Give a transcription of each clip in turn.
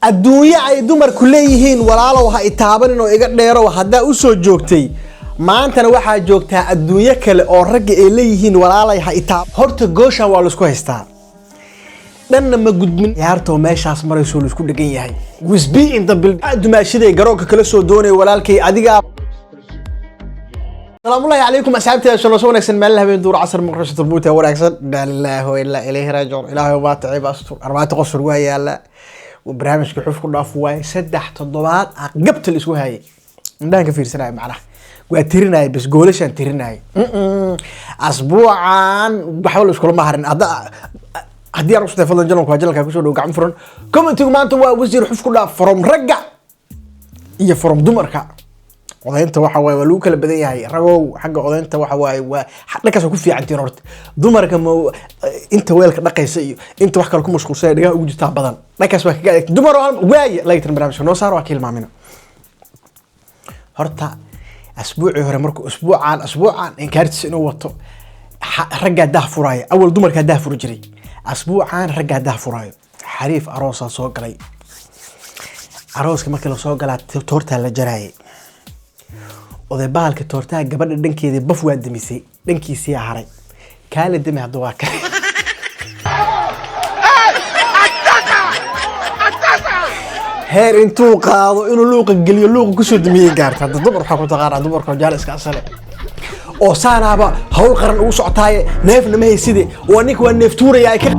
adduunyo ay dumar ku leeyihiin walaalow ha itaabanin oo iga dheerow hadaa u soo joogtay maantana waxaa joogtaa adduunyo kale oo rag ay leeyihiin walaalay ha itaab horta goosha waa la isku haystaa dhanna ma gudmin ciyaarto meeshaas marayso la isku dhagan yahay wisbi in the build dumaashiday garoonka kala soo doonay walaalkay adiga السلام الله عليكم أصحابتي شلون ونكسن مال هبين دور عصر مقرشة البوتة ونكسن لا الله وإلا إليه راجعون إلهي وما تعب أسطر أربعة قصر ويا لا وبرامج كحوف كنا فواي سدح تضباط عقبت اللي سوى هاي ده كثير سنة معنا وتريناي بس قولش أن تريناي أسبوعا بحاول أشكر ما هرن هدي أروح تفضل جنوك وجلك كشور وقعم فرن كم أنتوا ما أنتوا وزير حوف كنا فرم رجع هي فرم دمرك odaynta waxa way walu kala badan yahay ragow xagga odaynta waxa way waa halkaas ku fiican tiin horta dumarka inta weelka dhaqaysa iyo inta wax kale ku mashquulsan dhiga ugu jirta badan halkaas waa kaga dumar waay laaytan barnaamijka noo saar waa kilmaamina horta asbuuci hore markuu asbuucan in kaartis inuu wato ragga dah furaaya awal dumarka dah furu jiray asbuucan ragga dah furaayo xariif aroosa soo galay arooska markii la soo galaa toorta la jaraayay oday baalka toortaa gabadha dhankeeda baf waa demisay dhankiisii haray kaala demi hadda waa ka heer intuu qaado inuu luuqa geliyo luuqa ku soo demiyay gaarta hadda dumar waxa ku taqaan dumarka jaal iska asale oo saanaaba hawl qaran ugu socotaaye neefna ma hayside waa ninka waa neef tuuraya ka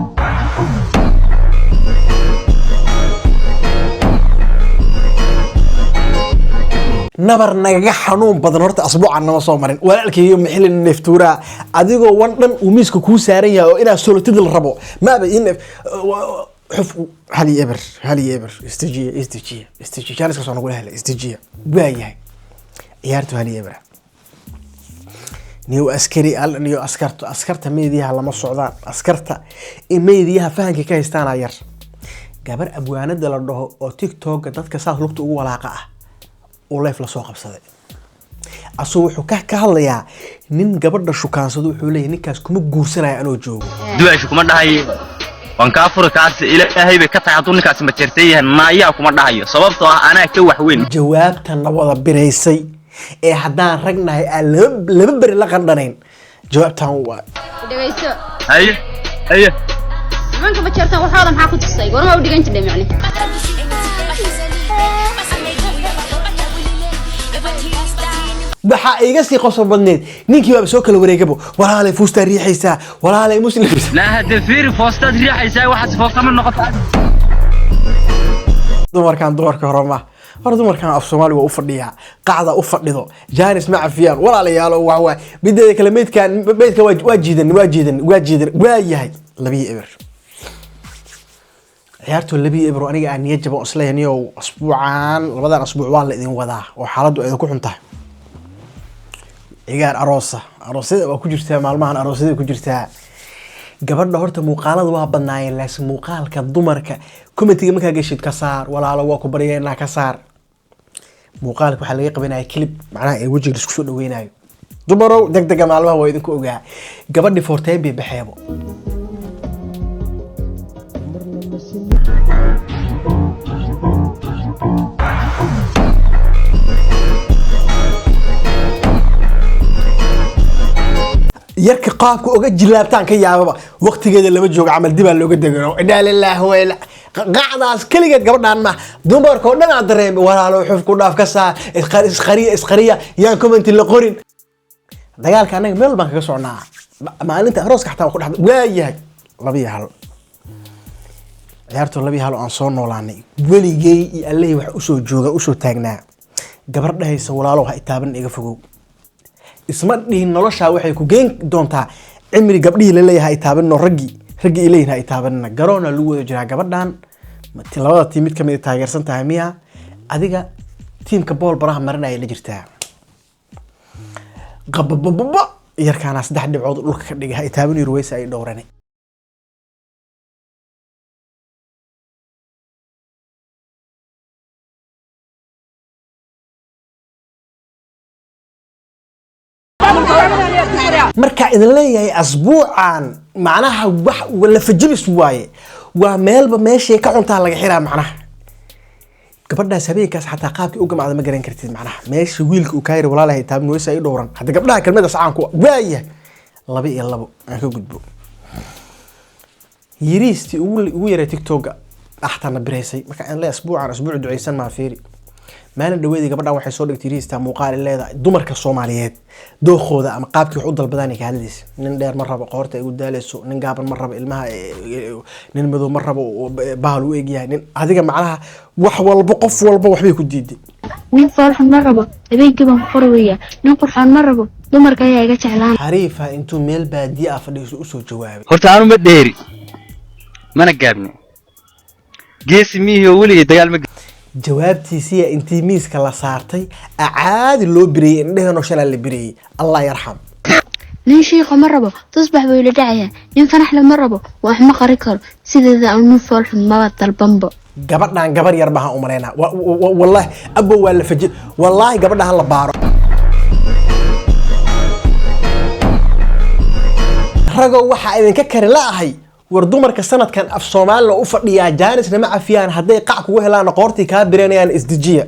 nabar naga xanuun badan horta asbuucan nama soo marin walaalkay maxil neeftuura adigoo wan dhan uu miiska ku saaran yahay oo ina solotid la rabo maaba in xuf hali eber istijiya jaliska soo nagu helay istijiya waayahay ciyaartu hali eber niyo askari niyo askarta meediyaha lama socdaan askarta in meediyaha fahanka ka haystaan yar gabar abwaanada la dhaho oo TikTok dadka saas lugta ugu walaaqa ah وليف لا سوق بصدق أصو حكاه هاليا نين قبل شكان صدق حولي نكاس كم جورسنا أنا وجو دوائش كمان هاي وانكافر كاس إلى هاي بكتة عطوني كاس متشرتيه ما يا كمان هاي صببته أنا كوح وين جواب تنوض بريسي إيه حدان رجنا هاي لببر لقندرين جواب تنوض هاي من كم تشرتها وحالا معاكم تصيق وأنا ما بدي أنت دم يعني waxa iga sii qosob badneed ninkii waa soo kala wareegabo walaalay fuusta riixaysa walaalay muslim la hada fiir fuusta riixaysa waxa foosta ma noqoto dumarka horoma hor dumarkan af Soomaali waa u fadhiya qaacda u fadhido jaanis ma afiyaan walaalayaal waa bideeda kalameedkan beedka waa jiidan waa yahay labii eber ciyaartu labii eber aniga aan niyad jabo isleeyaniyo asbuucan labadan asbuuc waa la idin wadaa oo xaaladdu ay ku xuntahay ciyaar aroosada waa ku jirtaa maalmahan aroosada ku jirtaa gabadha horta muuqaalada waa badnaayeen laakiin muuqaalka dumarka commentiga markaa gashid ka saar walaalo waa ku baryeena ka saar muuqaalka waxa laga qabanayaa clip macnaha ay wajiga isku soo dhaweynayo dumarow degdega maalmaha waa idinku ogaa gabadhi forteen bay baxeebo yarka qaabka uga jilaabtaan ka yaababa waqtigeeda lama joogo amal dib looga degano inaa lillahi wa inna qacdaas kaligeed gabadhan ma dumarka oo dhan aan dareem walaalo xuf ku dhaaf ka saa isqariya yaan comment la qorin dagaalka anaga meel baan kaga socnaa maalinta arooska xataa ku dhaxdo waayahay labiya hal ciyaarto labiya hal aan soo noolaanay waligay iyo Alle wax u soo jooga u soo taagnaa gabar dhahaysa walaalo ha itaaban iga fogow isma dhihin nolosha waxay ku geen doontaa cimri gabdhii la leeyahay taabanno raggi ilayna taabanna garoona lagu wada jiraa gabadhan labada tiim mid kamid taageersan tahay miya adiga tiimka bool baraha marinaya la jirtaa qabababa yarkaana saddex dhibcood dhulka ka dhigay taabanay ruwaysa ay dhowranay marka idin leeyahay asbuucan macnaha wax wala fajilis waaye waa meelba meeshay ka cuntaa laga xiraa macnaha gabadhaas habeenkaas xataa qaabkii u gamacda ma garan kartid macnaha meesha wiilka uu kaayir walaalahay taabni weysa ay dhowran hadda gabdhaha kelmada sacaan ku waaya 2 iyo 2 aan ka gudbo yiriisti ugu yaray tiktoka axtana bireysay marka aan la asbuuc duceysan ma fiiri maalin dhaweedii gabadhan waxay soo dhigtay yiriista muuqaal leedahay dumarka Soomaaliyeed dookooda ama qaabkii wax u dalbadaan ka hadlaysa nin dheer ma rabo qoorta ay u daaleyso nin gaaban ma rabo ilmaha nin madow ma rabo bahal u eegyahay nin adiga macnaha wax walba qof walba waxbay ku diiday nin farxan ma rabo habeenkiiba qorweeya nin qurxan ma rabo dumarka ayaa iga jeclaan xariifa intuu meel baadiya fadhiiso u soo jawaabay horta aanu ma dheeri mana gaabni geesi miihi waliga dagaal ma jawaabtiisii intii miiska la saartay acaadi loo biriyay indheeno shalay la biriyay Allah yarham nin sheekh ma rabo tusbax way la dhacaya nin fanax la ma rabo wax ma qari karo sideeda aanu farxan ma dalbanba gabadhan gabar yar baa u maleena wallahi abo waa la fajid wallahi gabadhan la baaro rago waxa idinka kari laahay war dumarka sanadkan af Soomaaliya u fadhiya jaanis nama afiyaan haday qac kugu helaan qoortii ka birenayaan isdijiya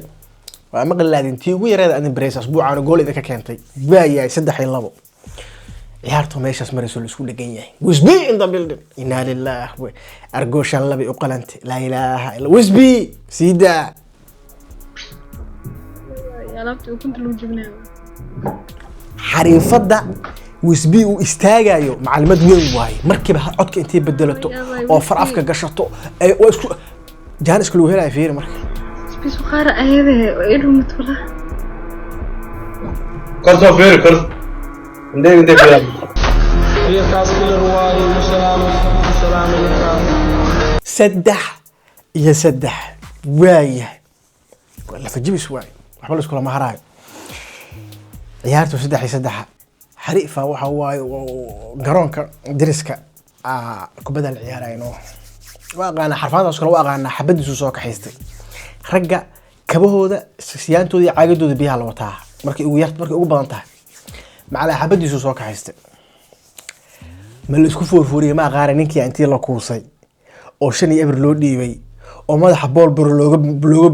waa maqlaadin tii ugu yareed aan bireys asbuucaan gool idinka keentay baayay 3-2 ciyaartu meeshas marayso la isku dhagan yahay wisbi in the building inna lillahi wa argooshan labi u qalantay la ilaaha illa wisbi sida yalabti u kunta loo jibnaa xariifada wisbi uu istaagayo macluumaad weyn waay markiiba codka intee bedelato oo far afka gashato ay isku jaanis kale helay fiir marka isbiis qaar ayade ilu matula korso fiir kor indee fiir هي كاسكيل رواي والسلام عليكم سدح يا سدح وايه ولا فجبس واي waxba la isku lama harayo ciyaartu 3-3 xariifa waxa waay garoonka diriska kubada la ciyaarayno waaqana xarfaadaas kala waaqana xabadiisu soo kaxaystay ragga kabahooda siyaantooda iyo caagadooda biyaha la wataa markii ugu badan tahay macala xabadiisu soo kaxaystay ma la isku foorfooriyay ma qaar ninkii intii la kuusay oo 5 eber loo dhiibay oo madaxa bool bur looga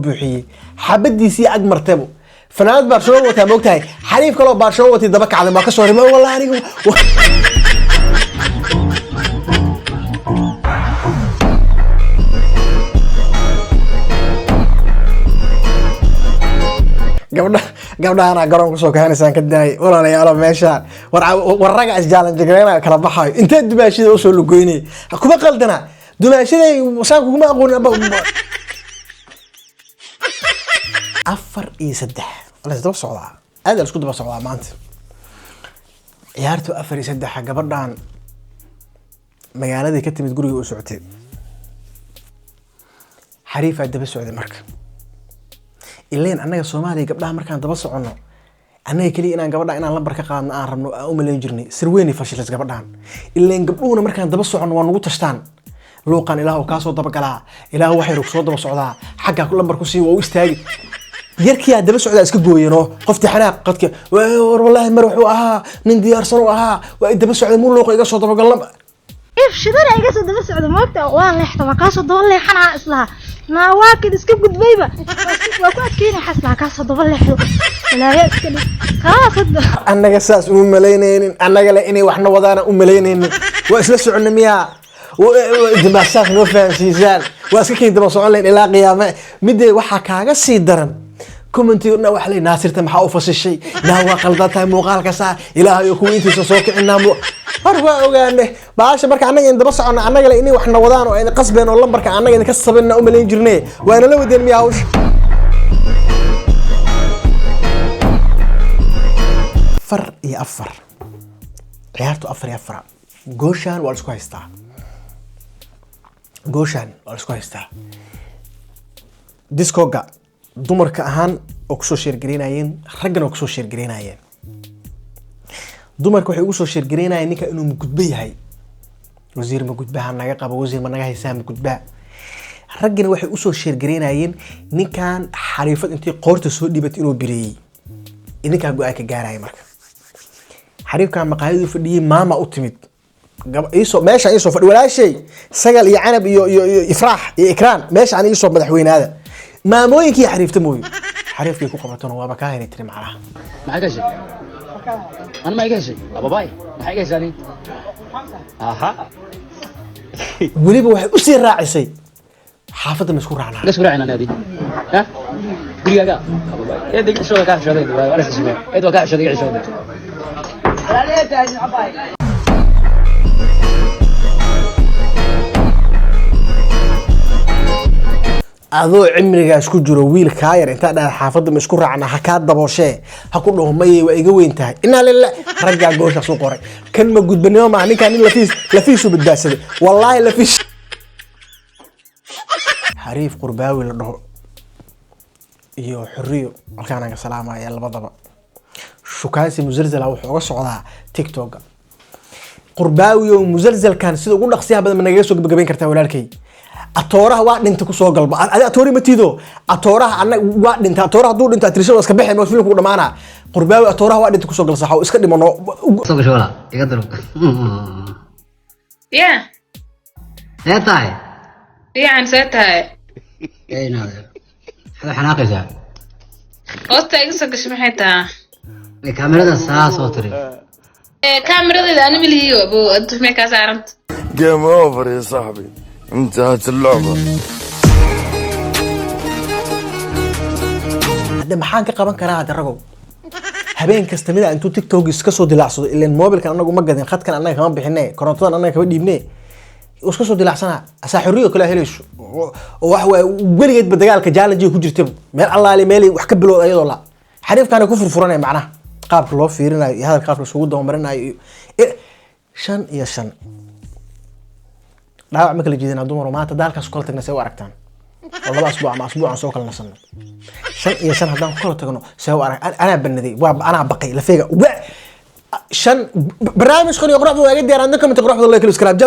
buuxiyay xabadiisii ag martabo fanaad Barcelona wata moogtahay xariif kale oo Barcelona wati daba kacday ma ka soo rimay wallahi anigu gabdhaha garoonka soo kahanaysan ka daay walaalayaal meesha war raga is challenge gareena kala baxay inta dumaashida oo soo lugoynay kuma qaldana dumaashida saan kuma aqoon 4-3 la isdaba socdaa aad la isku daba socdaa maanta ciyaartu 4-3 gabadhan magaaladii ka timid guriga u socotay xariifa daba socday marka ileen anaga Soomaaliya gabdhaha markaan daba socono anaga kaliya inaan gabadha inaan lambar ka qaadno aan rabno u maleyn jirnay sirweeni fashilas gabadhan ileen gabdhuhuna markaan daba socono waa nagu tashtaan luuqan ilaahu ka soo daba galaa ilaahu waxay rug soo daba socdaa xagga lambar ku sii waa u istaagi yarkii aad daba socdaa iska gooyano qofti xanaaq qadka war wallahi mar wuxuu ahaa nin diyaarsan oo ahaa waa daba socday muu luuqa iga soo daba galan shidana iga soo daba socdo moogta waa leexta waa ka soo daba leexana islaha na waa kid iska gudbayba waa ku adkeena xasla ka soo daba leexdo ilaahay iska dhig kaasada annaga saas u maleynaynin annaga la inay waxna wadaana u maleynaynin waa isla soconay miya dimaashaaq noo fahamsiisaan waa iska keen daba socon leen ilaa qiyaame midee waxa kaaga sii daran commentiga wax lay naasirta maxaa u fasishay daa waa qaldantahay muuqaalka saa ilaahay ku intiisa soo kicinaa horba ogaane baasha marka anaga in daba socono anaga la inay waxna wadaan oo ay qasbeen oo lambarka anaga in ka sabina u maleyn jirnay waana la wadeen miyaa hawsh 4-4 ciyaartu 4-4 gooshan waa isku haystaa discoga dumarka ahaan oo ku soo sheergareynayeen raggana oo ku soo sheergareynayeen dumarka waxay ugu soo sheergareynayeen ninka inuu gudba yahay wasiir ma gudbaha naga qabo wasiir ma naga haysaa ma gudbaa raggana waxay u soo sheergareynayeen ninkan xariifad intii qoorta soo dhibatay inuu bireeyay idinka go'aan ka gaaraya marka xariifkan maqaayadu fadhiyay maama u timid meesha iisoo fadhi walaashay sagal iyo canab iyo ifraax iyo ikraan meesha aan iisoo madaxweynaada maamooyinkii xariifta mooyo xariifkii ku qabatona waaba kaa helay tiri macnaha maxay gashay أنا ما يجهش أبو باي ما يجهش يعني أها weliba waxay u sii raacisay xaafadda ma isku raacnaa ليش قرعنا نادي ها قريقة أبو باي إيه دقيقة شو ذاك شو ذاك ولا شو ذاك إيه ذاك شو ذاك شو ذاك adoo cimrigaas ku jiro wiil kaa yar intaa dhaad xaafadda ma isku raacna ha kaa dabooshee ha ku dhaho maye waa iga weyn tahay inaa lila raggaa gooshaas u qoray kan ma gudbanimo maaha ninkaan nin lafiisu badbaadsaday wallaahi lafiis xariif qurbaawi la dhaho iyo xuriyo halkaan aga salaamaya labadaba shukaansi musalsala wuxuu uga socdaa tiktok qurbaawi oo musalsalkan sida ugu dhaqsiyaha badan ma nagaga soo gabagabayn kartaa walaalkay atooraha waa dhinta ku soo galba adi atoori ma tiido atooraha anag waa dhinta atooraha hadduu dhinto atirishada iska bixi ma filmku dhamaana qurbaawi atooraha waa dhinta ku soo galsa waxa iska dhimano soo gasho wala iga daro يا ee tahay يعني ساعتها ee naad hada xanaaqaysa قصت ايسو كش محيتها ee kaamirada saa soo tiri كاميرا اذا انا ملي هو ابو انت في مكان عرفت جيم اوفر يا صاحبي انتهت اللعبة hadda maxaan ka qaban karaa hadda ragow habeen kasta mida intuu tiktok iska soo dilaacsado ileen mobilkan anagu ma gadin khadkan anaga kama bixine korontadan anaga kama dhiibne iska soo dilaacsana asaa xuriyo kala helayso oo wax waa weligeedba dagaalka challenge ku jirtay meel allaale meel wax ka bilowday ayadoo la xariifkan ku furfuranay macnaha qaabka loo fiirinayo iyo hadalka qaabka isugu doomarinayo 5 iyo 5 dhaawac ma kala jeedina dumar maanta daalkaas kala tagna say u aragtaan laba asbuuc ama asbuucan soo kala nasanno 5 iyo 5 haddaan ku kala tagno say u arag anaa banaday waa anaa baqay lafeega 5 barnaamijkan iyo quruxda waa iga diyaar aan comment quruxda la kala iskaraab